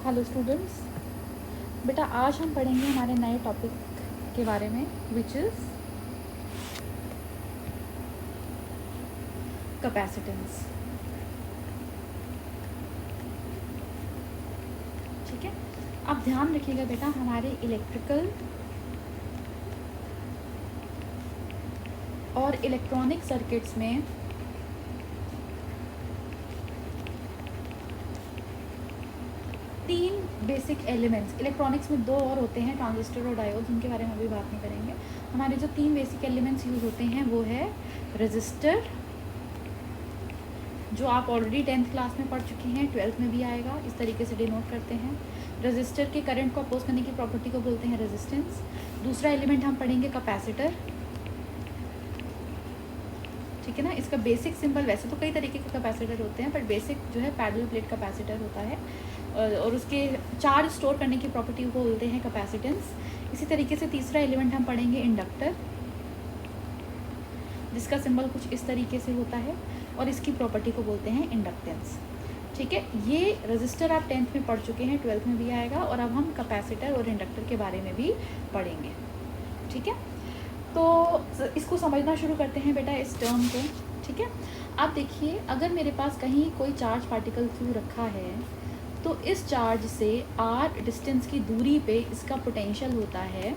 Hello students, बेटा आज हम पढ़ेंगे हमारे नए टॉपिक के बारे में विच इज़ कैपेसिटेंस। ठीक है, आप ध्यान रखिएगा बेटा, हमारे इलेक्ट्रिकल और इलेक्ट्रॉनिक सर्किट्स में तीन बेसिक एलिमेंट्स, इलेक्ट्रॉनिक्स में दो और होते हैं, ट्रांजिस्टर और डायोड, जिनके बारे में अभी बात नहीं करेंगे। हमारे जो तीन बेसिक एलिमेंट्स यूज़ होते हैं वो है रजिस्टर, जो आप ऑलरेडी 10th क्लास में पढ़ चुके हैं, 12th में भी आएगा, इस तरीके से डिनोट करते हैं। रजिस्टर के करंट को अपोज करने की प्रॉपर्टी को बोलते हैं रेजिस्टेंस। दूसरा एलिमेंट हम पढ़ेंगे कैपेसिटर। ठीक है ना, इसका बेसिक सिंबल, वैसे तो कई तरीके के कैपेसिटर होते हैं, बट बेसिक जो है पैरेलल प्लेट कैपेसिटर होता है, और उसके चार्ज स्टोर करने की प्रॉपर्टी को बोलते हैं कैपेसिटेंस। इसी तरीके से तीसरा एलिमेंट हम पढ़ेंगे इंडक्टर, जिसका सिंबल कुछ इस तरीके से होता है और इसकी प्रॉपर्टी को बोलते हैं इंडक्टेंस। ठीक है, ये रजिस्टर आप 10th में पढ़ चुके हैं, 12th में भी आएगा, और अब हम कैपेसिटर और इंडक्टर के बारे में भी पढ़ेंगे। ठीक है, तो इसको समझना शुरू करते हैं बेटा, इस टर्म को। ठीक है, आप देखिए, अगर मेरे पास कहीं कोई चार्ज पार्टिकल क्यू रखा है, तो इस चार्ज से r डिस्टेंस की दूरी पे इसका पोटेंशियल होता है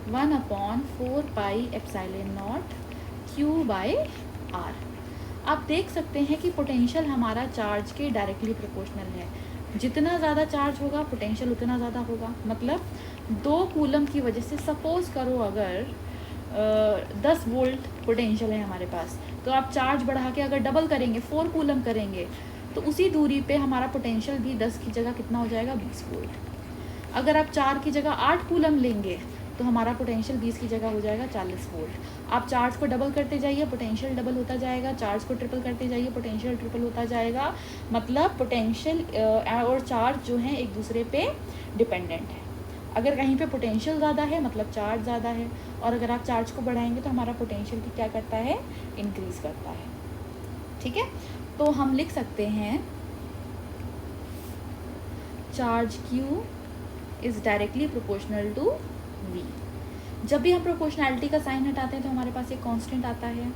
1/4 पाई एप्सिलॉन नॉट Q/r। आप देख सकते हैं कि पोटेंशियल हमारा चार्ज के डायरेक्टली प्रोपोर्शनल है। जितना ज़्यादा चार्ज होगा पोटेंशियल उतना ज़्यादा होगा। मतलब 2 कूलम की वजह से, सपोज करो अगर 10 वोल्ट पोटेंशियल है हमारे पास, तो आप चार्ज बढ़ा के अगर डबल करेंगे, 4 कूलम करेंगे, तो उसी दूरी पे हमारा पोटेंशियल भी 10 की जगह कितना हो जाएगा, 20 वोल्ट। अगर आप 4 की जगह 8 कूलम लेंगे तो हमारा पोटेंशियल 20 की जगह हो जाएगा 40 वोल्ट। आप चार्ज को डबल करते जाइए, पोटेंशियल डबल होता जाएगा, चार्ज को ट्रिपल करते जाइए, पोटेंशियल ट्रिपल होता जाएगा। मतलब पोटेंशियल और चार्ज जो है एक दूसरे पे डिपेंडेंट है। अगर कहीं पे पोटेंशियल ज़्यादा है मतलब चार्ज ज़्यादा है, और अगर आप चार्ज को बढ़ाएंगे तो हमारा पोटेंशियल भी क्या करता है, इंक्रीज करता है। ठीक है, तो हम लिख सकते हैं charge Q is directly proportional to V। जब भी हम प्रोपोर्शनैलिटी का साइन हटाते हैं तो हमारे पास एक कांस्टेंट आता है,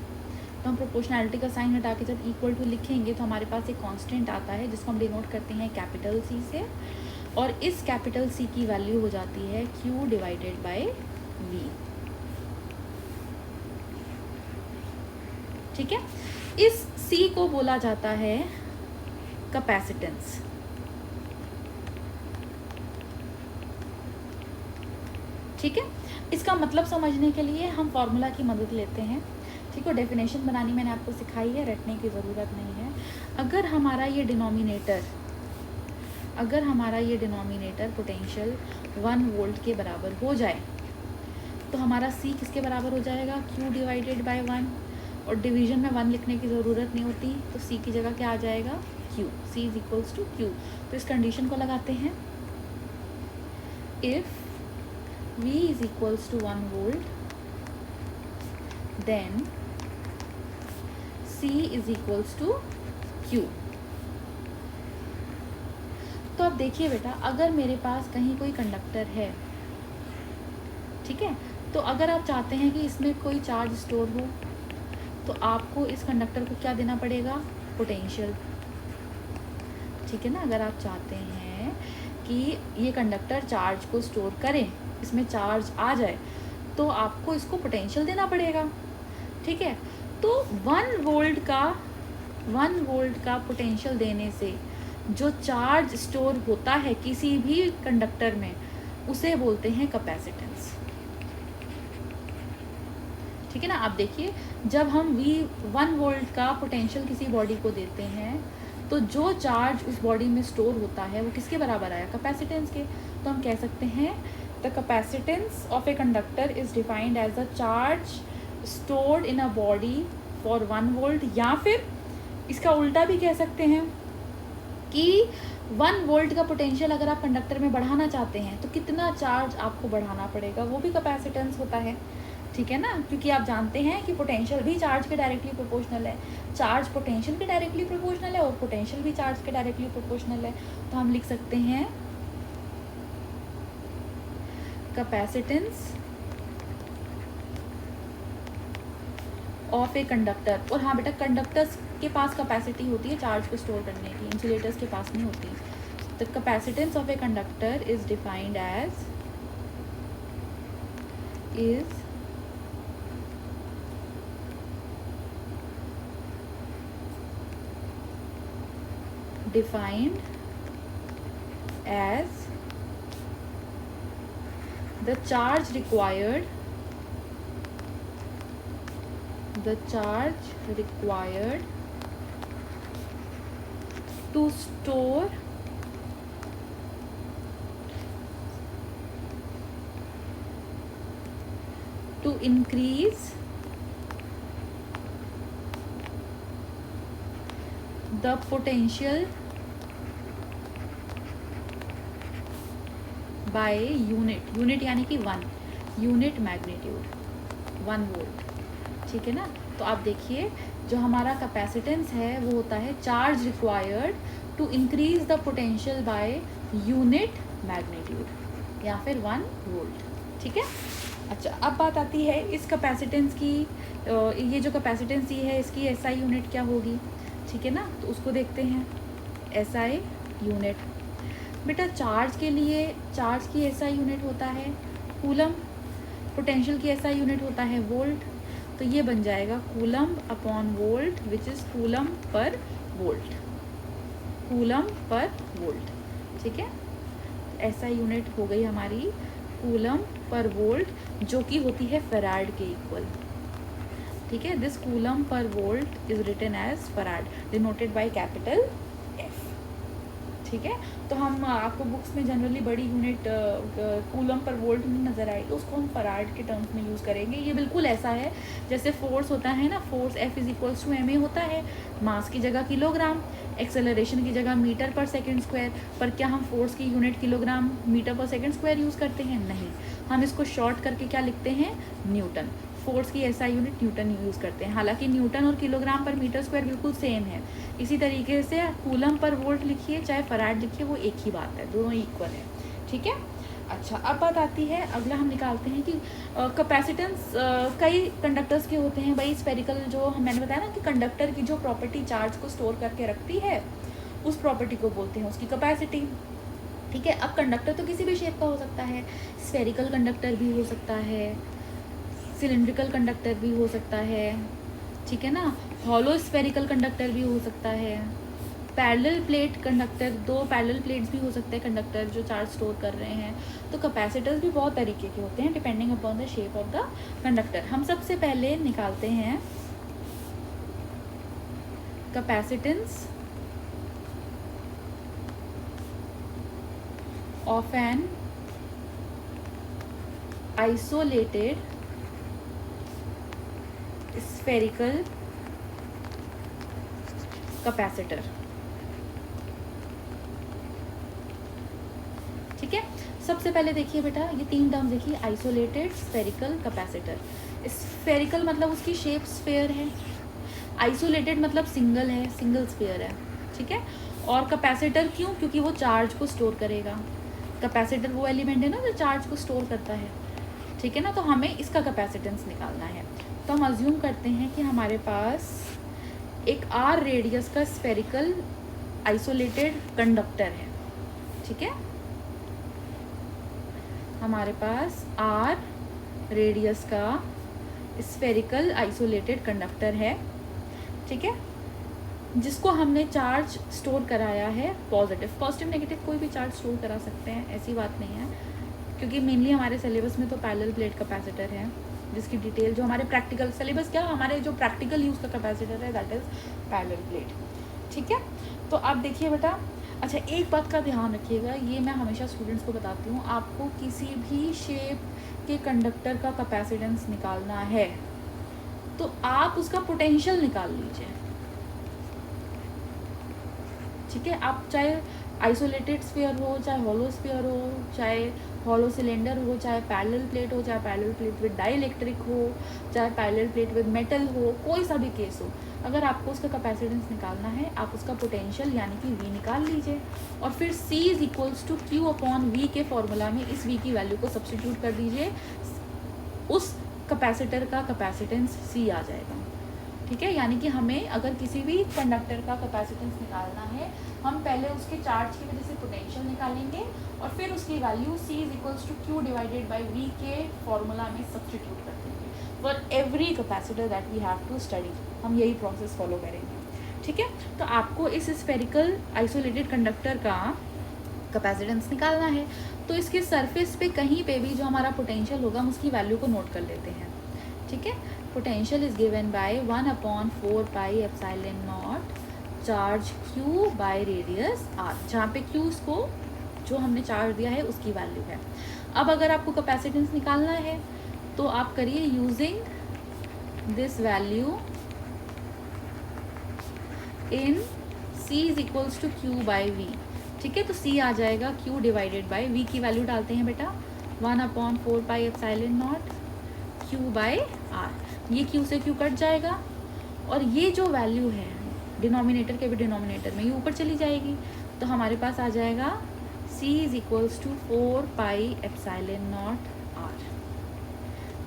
तो हम प्रोपोर्शनैलिटी का साइन हटा के जब इक्वल टू लिखेंगे तो हमारे पास एक कांस्टेंट आता है, जिसको हम डिनोट करते हैं कैपिटल C से, और इस कैपिटल C की वैल्यू हो जाती है Q/V। ठीक है, इस C को बोला जाता है कैपेसिटेंस। ठीक है, इसका मतलब समझने के लिए हम फॉर्मूला की मदद लेते हैं। ठीक है, डेफिनेशन बनानी मैंने आपको सिखाई है, रटने की ज़रूरत नहीं है। अगर हमारा ये डिनोमिनेटर पोटेंशियल 1 वोल्ट के बराबर हो जाए तो हमारा C किसके बराबर हो जाएगा, Q/1। और डिवीजन में 1 लिखने की ज़रूरत नहीं होती, तो C की जगह क्या आ जाएगा, Q। C = Q। तो इस कंडीशन को लगाते हैं, if V = 1 volt, then C = Q। तो अब देखिए बेटा, अगर मेरे पास कहीं कोई कंडक्टर है, ठीक है, तो अगर आप चाहते हैं कि इसमें कोई चार्ज स्टोर हो तो आपको इस कंडक्टर को क्या देना पड़ेगा, पोटेंशियल। ठीक है ना, अगर आप चाहते हैं कि ये कंडक्टर चार्ज को स्टोर करे, इसमें चार्ज आ जाए, तो आपको इसको पोटेंशियल देना पड़ेगा। ठीक है, तो 1 वोल्ट का पोटेंशियल देने से जो चार्ज स्टोर होता है किसी भी कंडक्टर में, उसे बोलते हैं कैपेसिटेंस। ठीक है ना, आप देखिए, जब हम 1 वोल्ट का पोटेंशियल किसी बॉडी को देते हैं तो जो चार्ज उस बॉडी में स्टोर होता है वो किसके बराबर आया, कैपेसिटेंस के। तो हम कह सकते हैं the capacitance of a conductor is defined as the charge stored in a body for 1 volt, या फिर इसका उल्टा भी कह सकते हैं कि 1 वोल्ट का पोटेंशियल अगर आप कंडक्टर में बढ़ाना चाहते हैं तो कितना चार्ज आपको बढ़ाना पड़ेगा, वो भी कैपेसिटेंस होता है। ठीक है ना, क्योंकि आप जानते हैं कि पोटेंशियल भी चार्ज के डायरेक्टली प्रोपोर्शनल है, चार्ज पोटेंशियल के डायरेक्टली प्रोपोर्शनल है, और पोटेंशियल भी चार्ज के डायरेक्टली प्रोपोर्शनल है। तो हम लिख सकते हैं कैपेसिटेंस ऑफ ए कंडक्टर। और हाँ बेटा, कंडक्टर्स के पास कैपेसिटी होती है चार्ज को स्टोर करने की, इंसुलेटर्स के पास नहीं होती। The capacitance of a conductor is defined as the charge required to store to increase the potential by unit यानी कि 1 यूनिट मैग्नीट्यूड 1 वोल्ट। ठीक है ना। तो आप देखिए जो हमारा कैपेसिटेंस है वो होता है charge required to increase the potential by unit magnitude या फिर 1 वोल्ट। ठीक है। अच्छा, अब बात आती है इस कैपेसिटेंस की। ये जो कैपेसिटेंस ये है इसकी एसआई यूनिट क्या होगी। ठीक है ना। तो उसको देखते हैं। एसआई यूनिट बेटा, चार्ज के लिए चार्ज की एसआई यूनिट होता है कूलम, पोटेंशियल की एसआई यूनिट होता है वोल्ट। तो ये बन जाएगा coulomb upon volt which is coulomb per volt, coulomb per volt. ठीक है। एसआई यूनिट हो गई हमारी कूलम पर वोल्ट, जो कि होती है फैराड के इक्वल। ठीक है। This coulomb per volt is written as farad, denoted by capital F. ठीक है। तो हम आपको बुक्स में जनरली बड़ी यूनिट कूलम पर वोल्ट में नज़र आएगी, उसको हम फैराड के टर्म्स में यूज़ करेंगे। ये बिल्कुल ऐसा है जैसे फोर्स होता है ना, force F is equals to ma होता है, मास की जगह किलोग्राम, एक्सेलरेशन की जगह मीटर पर सेकंड स्क्वायर। पर क्या हम फोर्स की यूनिट किलोग्राम मीटर पर सेकंड स्क्वायर यूज़ करते हैं? नहीं, हम इसको शॉर्ट करके क्या लिखते हैं? न्यूटन। फोर्स की एसआई यूनिट न्यूटन यूज़ करते हैं। हालांकि न्यूटन और किलोग्राम पर मीटर स्क्वायर बिल्कुल सेम है। इसी तरीके से कूलम पर वोल्ट लिखिए चाहे फैराड लिखिए, वो एक ही बात है, दोनों इक्वल है। ठीक है। अच्छा, अब बात आती है, अगला हम निकालते हैं कि कैपेसिटेंस कई कंडक्टर्स के होते हैं भाई। स्फेरिकल जो मैंने बताया ना कि कंडक्टर की जो प्रॉपर्टी चार्ज को स्टोर करके रखती है, उस प्रॉपर्टी को बोलते हैं उसकी कैपेसिटी। ठीक है। अब कंडक्टर तो किसी भी शेप का हो सकता है, स्फेरिकल कंडक्टर भी हो सकता है, सिलिंड्रिकल कंडक्टर भी हो सकता है। ठीक है ना। हॉलो स्फेरिकल कंडक्टर भी हो सकता है, parallel plate conductor, 2 parallel plates भी हो सकते हैं कंडक्टर जो चार्ज स्टोर कर रहे हैं। तो कैपेसिटर्स भी बहुत तरीके के होते हैं depending upon the shape of the conductor. हम सबसे पहले निकालते हैं capacitance of an isolated spherical capacitor. ठीक है। सबसे पहले देखिए बेटा, ये 3 टर्म देखिए, आइसोलेटेड स्फेरिकल कैपेसिटर। स्फेरिकल मतलब उसकी शेप स्फेयर है, आइसोलेटेड मतलब सिंगल है, सिंगल स्फेयर है। ठीक है। और कैपेसिटर क्यों? क्योंकि वो चार्ज को स्टोर करेगा। कैपेसिटर वो एलिमेंट है ना जो चार्ज को स्टोर करता है। ठीक है ना। तो हमें इसका कैपेसिटेंस निकालना है। तो हम अज्यूम करते हैं कि हमारे पास एक आर रेडियस का स्फेरिकल आइसोलेटेड कंडक्टर है। ठीक है। हमारे पास आर रेडियस का स्फेरिकल आइसोलेटेड कंडक्टर है। ठीक है। जिसको हमने चार्ज स्टोर कराया है पॉजिटिव नेगेटिव कोई भी चार्ज स्टोर करा सकते हैं, ऐसी बात नहीं है। क्योंकि मेनली हमारे सिलेबस में तो पैरेलल प्लेट कैपेसिटर है, जिसकी डिटेल जो हमारे प्रैक्टिकल सिलेबस क्या हमारे जो प्रैक्टिकल यूज़ का कैपेसिटर है दैट इज़ पैरेलल प्लेट। ठीक है। तो आप देखिए बेटा, अच्छा एक बात का ध्यान रखिएगा, ये मैं हमेशा स्टूडेंट्स को बताती हूँ, आपको किसी भी शेप के कंडक्टर का कैपेसिटेंस निकालना है तो आप उसका पोटेंशियल निकाल लीजिए। ठीक है, आप चाहे आइसोलेटेड स्फीयर हो, चाहे हॉलो स्फीयर हो, चाहे हॉलो सिलेंडर हो, चाहे पैरेलल प्लेट हो, चाहे पैरेलल प्लेट विद डाइलेक्ट्रिक हो, चाहे पैरेलल प्लेट विद मेटल हो, कोई सा भी केस हो, अगर आपको उसका कैपेसिटेंस निकालना है, आप उसका पोटेंशियल यानी कि V निकाल लीजिए और फिर C is equals to Q upon V के फॉर्मूला में इस V की वैल्यू को सब्सटीट्यूट कर दीजिए, उस कैपेसिटर का कैपेसिटेंस C आ जाएगा। ठीक है, यानी कि हमें अगर किसी भी कंडक्टर का कैपेसिटेंस निकालना है, हम पहले उसके चार्ज की वजह से पोटेंशियल निकालेंगे और फिर उसकी value C is equals to Q divided by V के फॉर्मूला में सब्सटीट्यूट कर देंगे for every capacitor that we have to study. हम यही प्रोसेस फॉलो करेंगे। ठीक है, तो आपको इस स्फेरिकल आइसोलेटेड कंडक्टर का कैपेसिटेंस निकालना है, तो इसके सरफेस पे कहीं पे भी जो हमारा पोटेंशियल होगा हम उसकी वैल्यू को नोट कर लेते हैं। ठीक है, potential is given by 1/4 pi epsilon not charge Q by radius R, जहाँ पे Q उसको जो हमने चार्ज दिया है उसकी वैल्यू है। अब अगर आपको कैपेसिटेंस निकालना है तो आप करिए using this value in C is equals to Q by V। ठीक है, तो C आ जाएगा Q डिवाइडेड बाई V की वैल्यू डालते हैं बेटा 1/4 pi epsilon naught Q by R, ये Q से Q कट जाएगा और ये जो वैल्यू है डिनोमिनेटर के भी डिनोमिनेटर में ये ऊपर चली जाएगी, तो हमारे पास आ जाएगा C is equals to 4 pi epsilon naught R।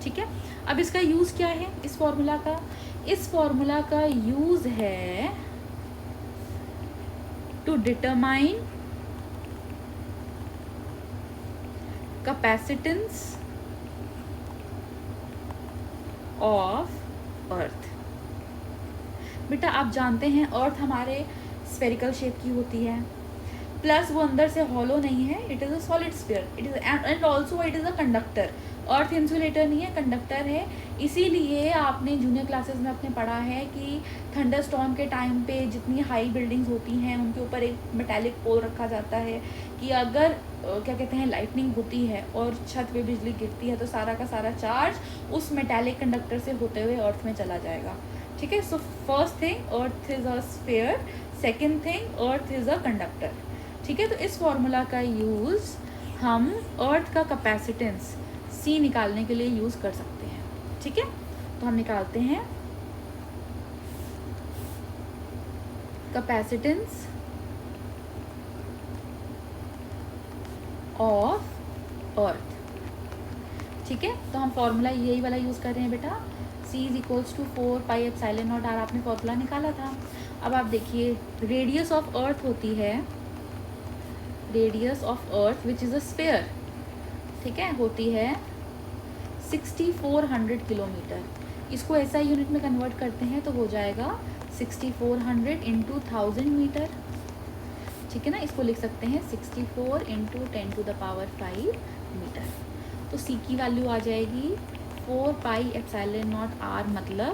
ठीक है, अब इसका यूज़ क्या है इस फॉर्मूला का? इस फॉर्मूला का यूज़ है to determine capacitance of earth. बेटा आप जानते हैं अर्थ हमारे स्फेरिकल शेप की होती है, प्लस वो अंदर से हॉलो नहीं है, it is a solid sphere, it is and also it is a conductor. Earth insulator नहीं है, कंडक्टर है। इसीलिए आपने जूनियर क्लासेस में अपने पढ़ा है कि थंडर स्टॉर्म के टाइम पे जितनी हाई बिल्डिंग्स होती हैं उनके ऊपर एक मेटालिक पोल रखा जाता है कि अगर क्या कहते हैं लाइटनिंग होती है और छत पे बिजली गिरती है तो सारा का सारा चार्ज उस मेटालिक कंडक्टर से होते हुए अर्थ में चला जाएगा। ठीक है, so first thing earth is a sphere, second thing earth is a conductor. ठीक है, तो इस फॉर्मूला का यूज़ हम अर्थ का कैपेसिटेंस C निकालने के लिए यूज़ कर सकते हैं। ठीक है, तो हम निकालते हैं कैपेसिटेंस ऑफ अर्थ। ठीक है, तो हम फॉर्मूला यही वाला यूज़ कर रहे हैं बेटा, C is equals to 4 pi epsilon naught R, आपने फॉर्मूला निकाला था। अब आप देखिए रेडियस ऑफ अर्थ होती है, radius of earth which is a sphere, ठीक है, होती है 6400 किलोमीटर। इसको SI यूनिट में कन्वर्ट करते हैं तो हो जाएगा 6400 इंटू 1000 मीटर। ठीक है ना, इसको लिख सकते हैं 64 into 10 to the power 5 metre. तो C की वैल्यू आ जाएगी 4 पाई एप्सिलॉन नॉट R, मतलब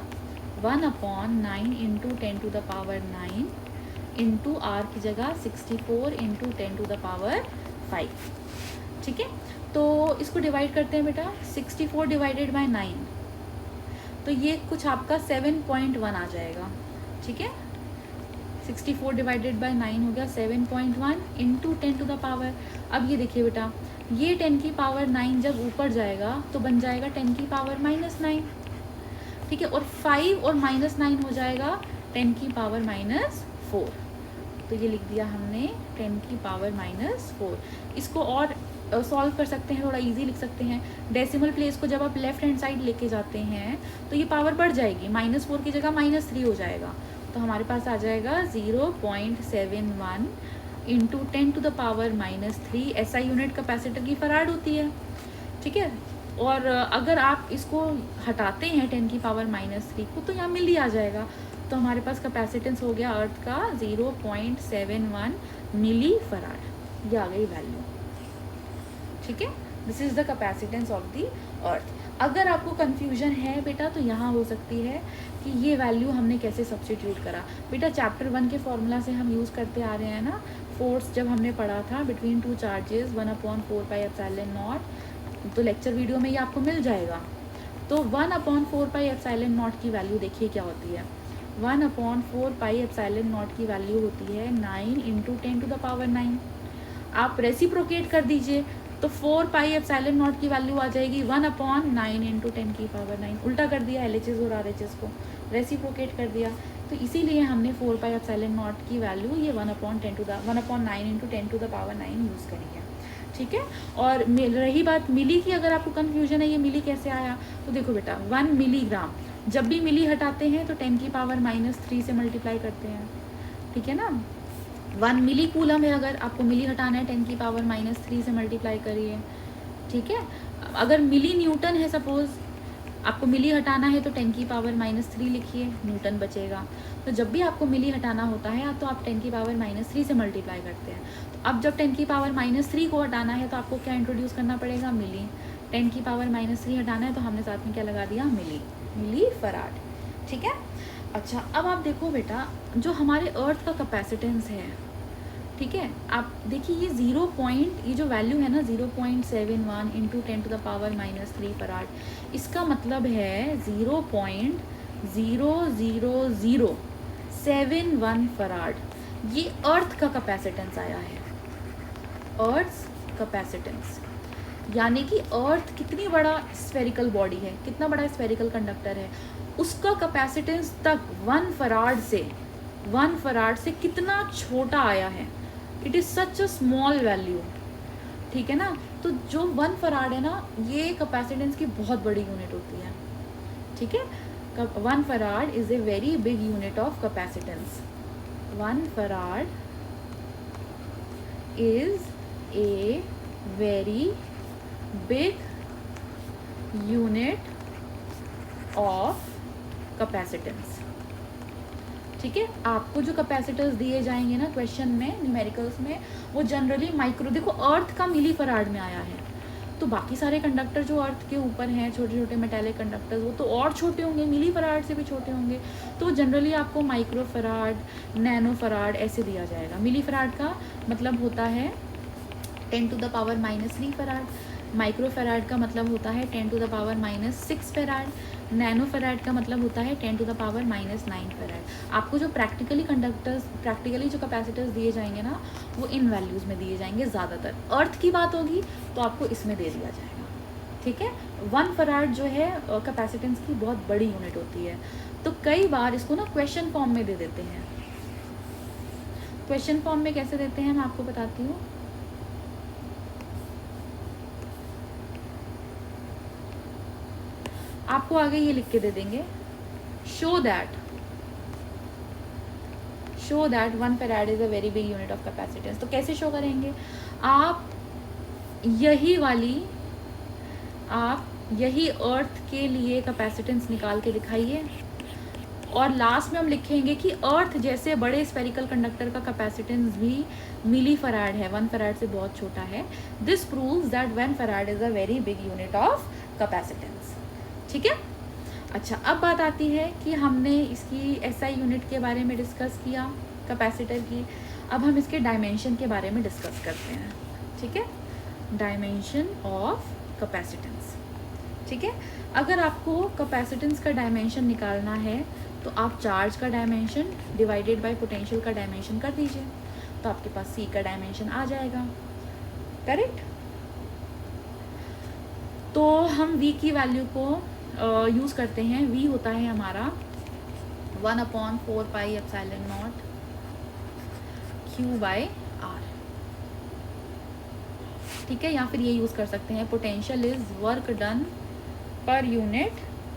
1/9 into 10 to the power 9 into R की जगह 64 इंटू 10 टू द पावर 5। ठीक है, तो इसको डिवाइड करते हैं बेटा, 64 डिवाइडेड बाई 9, तो ये कुछ आपका 7.1 आ जाएगा। ठीक है, 64 डिवाइडेड बाई 9 हो गया 7.1 इंटू 10 टू द पावर। अब ये देखिए बेटा, ये 10 की पावर 9 जब ऊपर जाएगा तो बन जाएगा 10 की पावर -9। ठीक है, और 5 और -9 हो जाएगा 10 की पावर -4। तो ये लिख दिया हमने 10 की पावर -4। इसको और सॉल्व कर सकते हैं, थोड़ा इजी लिख सकते हैं। डेसिमल प्लेस को जब आप लेफ्ट हैंड साइड लेके जाते हैं तो ये पावर बढ़ जाएगी, -4 की जगह -3 हो जाएगा। तो हमारे पास आ जाएगा 0.71 into 10 to the power -3 SI unit capacitor की फराड होती है। ठीक है, और अगर आप इसको हटाते हैं 10 की पावर -3 को तो यहाँ मिली आ जाएगा। तो हमारे पास कैपेसिटेंस हो गया अर्थ का 0.71 मिली फराड, ये आ गई वैल्यू। ठीक है, this is the capacitance of the earth. अगर आपको कन्फ्यूजन है बेटा तो यहाँ हो सकती है कि ये वैल्यू हमने कैसे सब्स्टिट्यूट करा। बेटा चैप्टर 1 के फॉर्मूला से हम यूज़ करते आ रहे हैं ना, फोर्स जब हमने पढ़ा था between two charges 1/4 pi epsilon not, तो लेक्चर वीडियो में ये आपको मिल जाएगा। तो 1/4 पाई एप्सिलॉन नॉट की वैल्यू देखिए क्या होती है, 1/4πε0 की वैल्यू होती है 9 × 10⁻9। आप रेसिप्रोकेट कर दीजिए तो 4πε0 की वैल्यू आ जाएगी 1/9 × 10⁻9। उल्टा कर दिया LHS और RHS को, रेसिप्रोकेट कर दिया, तो इसीलिए हमने 4πε0 की वैल्यू ये 1/9 × 10⁻9 यूज़ करेंगे। ठीक है। और रही बात मिली की, अगर आपको कन्फ्यूजन है ये मिली कैसे आया, तो देखो बेटा 1 मिलीग्राम, जब भी मिली हटाते हैं तो 10⁻³ से मल्टीप्लाई करते हैं। ठीक है ना। 1 मिली कूलम है, अगर आपको मिली हटाना है 10⁻³ से मल्टीप्लाई करिए। ठीक है। अगर मिली न्यूटन है, सपोज आपको मिली हटाना है तो 10⁻³ लिखिए, न्यूटन बचेगा। तो जब भी आपको मिली हटाना होता है तो आप 10⁻³ से मल्टीप्लाई करते हैं। तो अब जब 10⁻³ को हटाना है तो आपको क्या इंट्रोड्यूस करना पड़ेगा, मिली। 10⁻³ हटाना है तो हमने साथ में क्या लगा दिया, मिली फराड। ठीक है। अच्छा, अब आप देखो बेटा, जो हमारे अर्थ का कैपेसिटेंस है, ठीक है, आप देखिए ये ये जो वैल्यू है ना 0.71 × 10⁻³ फराड, इसका मतलब है 0.00071 फराड। ये अर्थ का कैपेसिटेंस आया है, अर्थ कैपेसिटेंस, यानी कि अर्थ कितनी बड़ा स्फेरिकल बॉडी है, कितना बड़ा स्फेरिकल कंडक्टर है, उसका कैपेसिटेंस तक 1 फराड से कितना छोटा आया है। It is such a small value. ठीक है ना। तो जो 1 फराड है ना, ये कैपेसिटेंस की बहुत बड़ी यूनिट होती है। ठीक है। 1 farad is a very big unit of capacitance. 1 farad is a very big unit of capacitance. ठीक है। आपको जो कैपेसिटर्स दिए जाएंगे ना क्वेश्चन में, न्यूमेरिकल्स में, वो जनरली माइक्रो, देखो अर्थ का मिली फराड में आया है, तो बाकी सारे कंडक्टर जो अर्थ के ऊपर हैं, छोटे छोटे मेटालिक कंडक्टर्स, वो तो और छोटे होंगे, मिली फराड से भी छोटे होंगे, तो जनरली आपको माइक्रो फराड, नैनो फराड ऐसे दिया जाएगा। मिली फराड का मतलब होता है 10⁻³ फराड, माइक्रो फराड का मतलब होता है 10⁻⁻6 फराड, नैनो फराड का मतलब होता है 10⁻⁻9 फराड। आपको जो प्रैक्टिकली जो कैपेसिटर्स दिए जाएंगे ना, वो इन वैल्यूज़ में दिए जाएंगे ज़्यादातर। अर्थ की बात होगी तो आपको इसमें दे दिया जाएगा। ठीक है। 1 फराड जो है कैपेसिटेंस की बहुत बड़ी यूनिट होती है, तो कई बार इसको ना क्वेश्चन फॉर्म में दे देते हैं। क्वेश्चन फॉर्म में कैसे देते हैं मैं आपको बताती हूँ। आपको आगे ये लिख के दे देंगे, show that 1 farad is a very big unit of capacitance. तो कैसे शो करेंगे, आप यही अर्थ के लिए कैपेसिटेंस निकाल के दिखाइए, और लास्ट में हम लिखेंगे कि अर्थ जैसे बड़े स्फेरिकल कंडक्टर का कैपेसिटेंस भी मिली फराड है, 1 फराड से बहुत छोटा है। This proves that 1 farad is a very big unit of capacitance. ठीक है। अच्छा, अब बात आती है कि हमने इसकी SI यूनिट के बारे में डिस्कस किया कैपेसिटर की, अब हम इसके डायमेंशन के बारे में डिस्कस करते हैं। ठीक है। Dimension of capacitance. ठीक है। अगर आपको कैपेसिटेंस का डायमेंशन निकालना है तो आप चार्ज का डायमेंशन डिवाइडेड बाय पोटेंशियल का डायमेंशन कर दीजिए, तो आपके पास C का डायमेंशन आ जाएगा। करेक्ट। तो हम V की वैल्यू को यूज़ करते हैं। V होता है हमारा 1/4πε0 Q/R। ठीक है। या फिर ये यूज़ कर सकते हैं, potential is work done per unit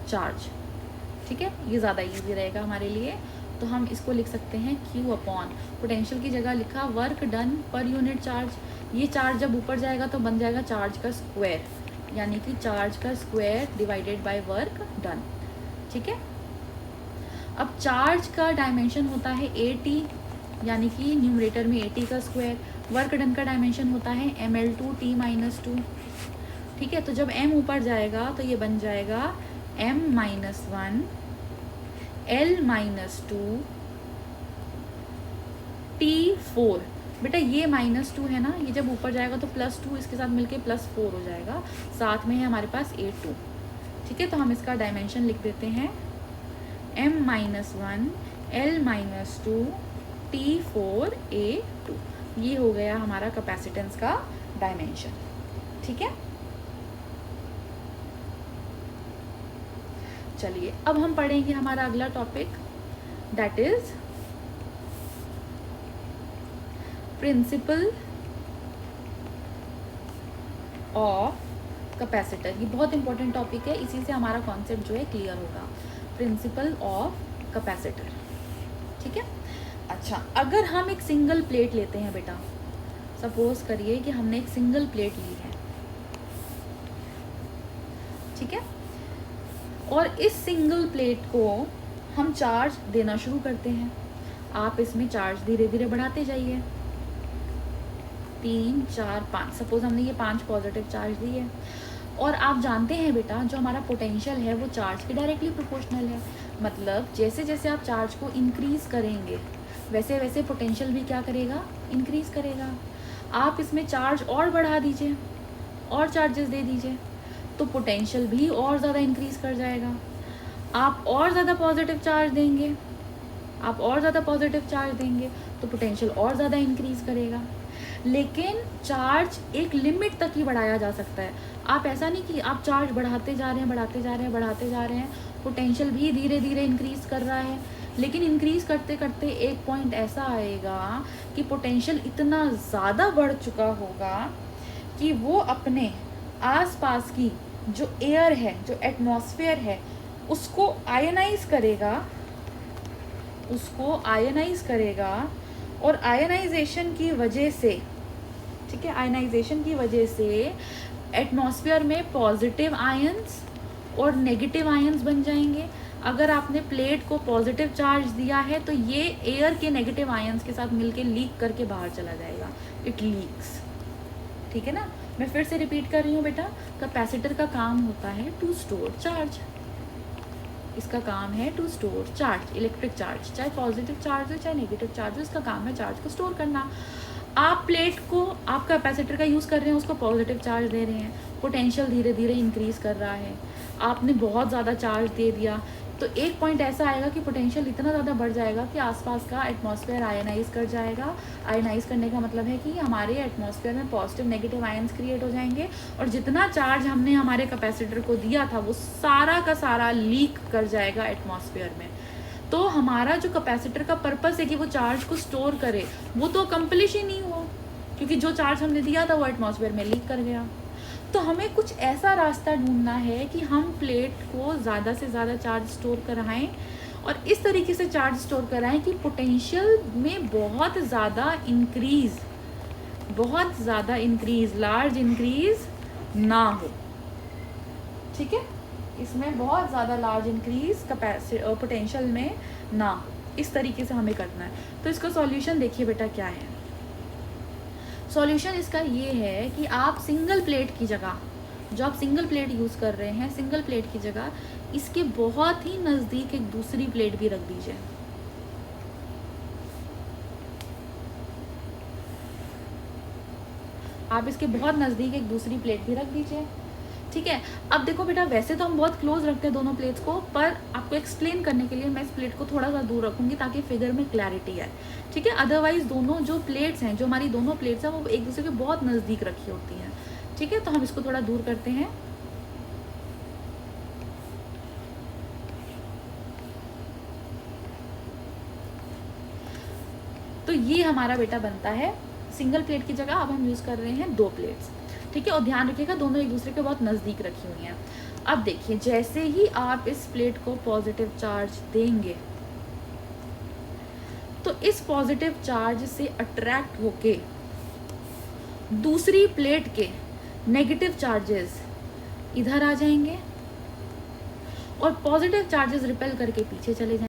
charge. ठीक है। ये ज़्यादा इजी रहेगा हमारे लिए, तो हम इसको लिख सकते हैं Q अपॉन, पोटेंशियल की जगह लिखा work done per unit charge. ये चार्ज जब ऊपर जाएगा तो बन जाएगा चार्ज का स्क्वायर, यानी कि चार्ज का square divided by work done. ठीक है। अब चार्ज का डायमेंशन होता है 80, यानी कि न्यूमरेटर में 80 का स्क्वायर। वर्क डन का डायमेंशन होता है mL2T-2। ठीक है। तो जब m ऊपर जाएगा तो ये बन जाएगा m-1 L-2 T4। बेटा ये -2 है ना, ये जब ऊपर जाएगा तो +2 इसके साथ मिलके +4 हो जाएगा, साथ में है हमारे पास 8 2। ठीक है। तो हम इसका डायमेंशन लिख देते हैं m-1 l-2 T4A2। ये हो गया हमारा कैपेसिटेंस का डायमेंशन। ठीक है, चलिए अब हम पढ़ेंगे हमारा अगला topic, that is principle of capacitor. ये बहुत इंपॉर्टेंट टॉपिक है, इसी से हमारा कॉन्सेप्ट जो है क्लियर होगा। Principle of capacitor. ठीक है, अच्छा अगर हम एक सिंगल प्लेट लेते हैं बेटा, सपोज करिए कि हमने एक सिंगल प्लेट ली है, ठीक है, और इस सिंगल प्लेट को हम चार्ज देना शुरू करते हैं। आप इसमें चार्ज धीरे धीरे बढ़ाते जाइए, 3 4 5, सपोज हमने ये 5 पॉजिटिव चार्ज दिए, और आप जानते हैं बेटा जो हमारा पोटेंशियल है वो चार्ज के डायरेक्टली प्रोपोर्शनल है। मतलब जैसे जैसे आप चार्ज को इंक्रीज करेंगे वैसे वैसे पोटेंशियल भी क्या करेगा, इंक्रीज करेगा। आप इसमें चार्ज और बढ़ा दीजिए और चार्जेस दे दीजिए तो पोटेंशियल भी और ज़्यादा इंक्रीज कर जाएगा। आप और ज़्यादा पॉजिटिव चार्ज देंगे, आप और ज़्यादा पॉजिटिव चार्ज देंगे तो पोटेंशियल और ज़्यादा इंक्रीज करेगा। लेकिन चार्ज एक लिमिट तक ही बढ़ाया जा सकता है। आप ऐसा नहीं कि आप चार्ज बढ़ाते जा रहे हैं, बढ़ाते जा रहे हैं, बढ़ाते जा रहे हैं, पोटेंशियल भी धीरे धीरे इंक्रीज कर रहा है, लेकिन इंक्रीज करते करते एक पॉइंट ऐसा आएगा कि पोटेंशियल इतना ज़्यादा बढ़ चुका होगा कि वो अपने आसपास की जो एयर है, जो एटमॉस्फेयर है, उसको आयनाइज करेगा, उसको आयनाइज करेगा। और आयनाइजेशन की वजह से, ठीक है, आयनाइजेशन की वजह से एटमॉस्फेयर में पॉजिटिव आयंस और नेगेटिव आयंस बन जाएंगे। अगर आपने प्लेट को पॉजिटिव चार्ज दिया है तो ये एयर के नेगेटिव आयंस के साथ मिलके लीक करके बाहर चला जाएगा, इट लीक्स। ठीक है ना, मैं फिर से रिपीट कर रही हूँ बेटा, कैपेसिटर का काम होता है टू स्टोर चार्ज। इसका काम है to store charge, electric charge, चाहे पॉजिटिव चार्ज हो चाहे नेगेटिव चार्ज हो, इसका काम है चार्ज को स्टोर करना। आप प्लेट को, आप कैपेसिटर का यूज़ कर रहे हैं, उसको पॉजिटिव चार्ज दे रहे हैं, पोटेंशियल धीरे धीरे इंक्रीज़ कर रहा है, आपने बहुत ज़्यादा चार्ज दे दिया तो एक पॉइंट ऐसा आएगा कि पोटेंशियल इतना ज़्यादा बढ़ जाएगा कि आसपास का एटमॉस्फेयर आयनाइज कर जाएगा। आयनाइज करने का मतलब है कि हमारे एटमॉस्फेयर में पॉजिटिव नेगेटिव आयंस क्रिएट हो जाएंगे और जितना चार्ज हमने हमारे कैपेसिटर को दिया था वो सारा का सारा लीक कर जाएगा एटमॉस्फेयर में। तो हमारा जो कैपेसिटर का पर्पस है कि वो चार्ज को स्टोर करे, वो तो अकम्प्लिश ही नहीं हुआ, क्योंकि जो चार्ज हमने दिया था वो एटमॉस्फेयर में लीक कर गया। तो हमें कुछ ऐसा रास्ता ढूंढना है कि हम प्लेट को ज़्यादा से ज़्यादा चार्ज स्टोर कराएं और इस तरीके से चार्ज स्टोर कराएं कि पोटेंशियल में बहुत ज़्यादा इंक्रीज, लार्ज इंक्रीज ना हो। ठीक है, इसमें बहुत ज़्यादा लार्ज इंक्रीज पोटेंशियल में ना हो, इस तरीके से हमें करना है। तो इसका सॉल्यूशन देखिए बेटा क्या है। सॉल्यूशन इसका ये है कि आप सिंगल प्लेट की जगह, जो आप सिंगल प्लेट यूज़ कर रहे हैं, सिंगल प्लेट की जगह इसके बहुत ही नज़दीक एक दूसरी प्लेट भी रख दीजिए। आप इसके बहुत नज़दीक एक दूसरी प्लेट भी रख दीजिए। ठीक है, अब देखो बेटा, वैसे तो हम बहुत क्लोज रखते हैं दोनों प्लेट्स को, पर आपको एक्सप्लेन करने के लिए मैं इस प्लेट को थोड़ा सा दूर रखूंगी ताकि फिगर में क्लैरिटी आए। ठीक है, अदरवाइज दोनों जो प्लेट्स हैं, जो हमारी दोनों प्लेट्स हैं, वो एक दूसरे के बहुत नज़दीक रखी होती हैं। ठीक है, तो हम इसको थोड़ा दूर करते हैं। तो ये हमारा बेटा बनता है सिंगल प्लेट की जगह अब हम यूज़ कर रहे हैं 2 प्लेट्स। ठीक है, और ध्यान रखिएगा दोनों एक दूसरे के बहुत नज़दीक रखी हुई हैं। अब देखिए, जैसे ही आप इस प्लेट को पॉजिटिव चार्ज देंगे तो इस पॉजिटिव चार्ज से अट्रैक्ट होके दूसरी प्लेट के नेगेटिव चार्जेस इधर आ जाएंगे और पॉजिटिव चार्जेस रिपेल करके पीछे चले जाएंगे।